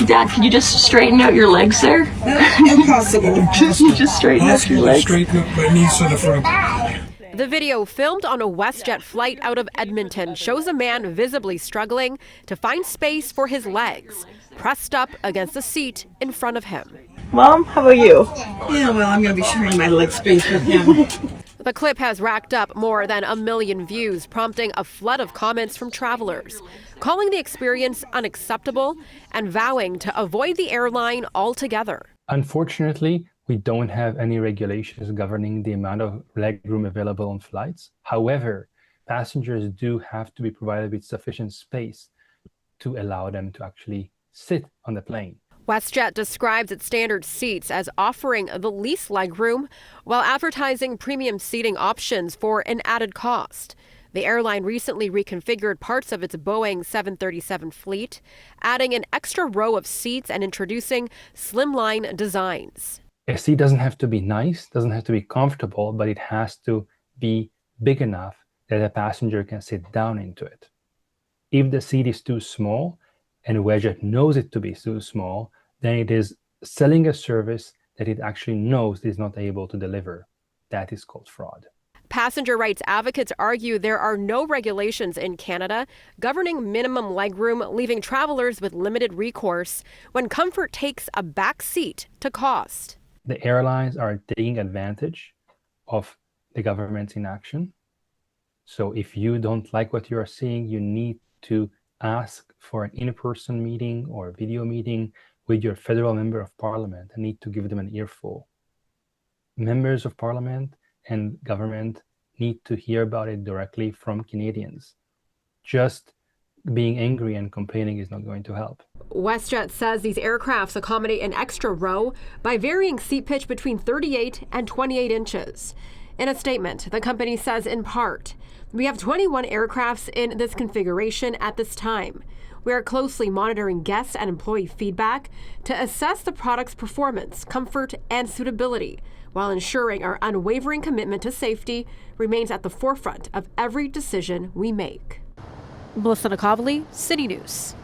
Dad, can you just straighten out your legs there? Impossible. Just straighten out your legs. Straighten up my knees to the front. The video filmed on a WestJet flight out of Edmonton shows a man visibly struggling to find space for his legs, pressed up against the seat in front of him. Mom, how about you? Yeah, well, I'm going to be sharing my leg space with him. The clip has racked up more than 1 million views, prompting a flood of comments from travelers, calling the experience unacceptable and vowing to avoid the airline altogether. Unfortunately, we don't have any regulations governing the amount of legroom available on flights. However, passengers do have to be provided with sufficient space to allow them to actually sit on the plane. WestJet describes its standard seats as offering the least legroom while advertising premium seating options for an added cost. The airline recently reconfigured parts of its Boeing 737 fleet, adding an extra row of seats and introducing slimline designs. A seat doesn't have to be nice, doesn't have to be comfortable, but it has to be big enough that a passenger can sit down into it. If the seat is too small, and WestJet knows it to be too small, then it is selling a service that it actually knows it is not able to deliver. That is called fraud. Passenger rights advocates argue there are no regulations in Canada governing minimum legroom, leaving travelers with limited recourse when comfort takes a back seat to cost. The airlines are taking advantage of the government's inaction. So if you don't like what you are seeing, you need to ask for an in-person meeting or a video meeting with your federal member of parliament and need to give them an earful. Members of parliament and government need to hear about it directly from Canadians. Just being angry and complaining is not going to help. WestJet says these aircrafts accommodate an extra row by varying seat pitch between 38 and 28 inches. In a statement, the company says in part, "We have 21 aircrafts in this configuration at this time. We are closely monitoring guest and employee feedback to assess the product's performance, comfort, and suitability, while ensuring our unwavering commitment to safety remains at the forefront of every decision we make." Melissa Nakovely, City News.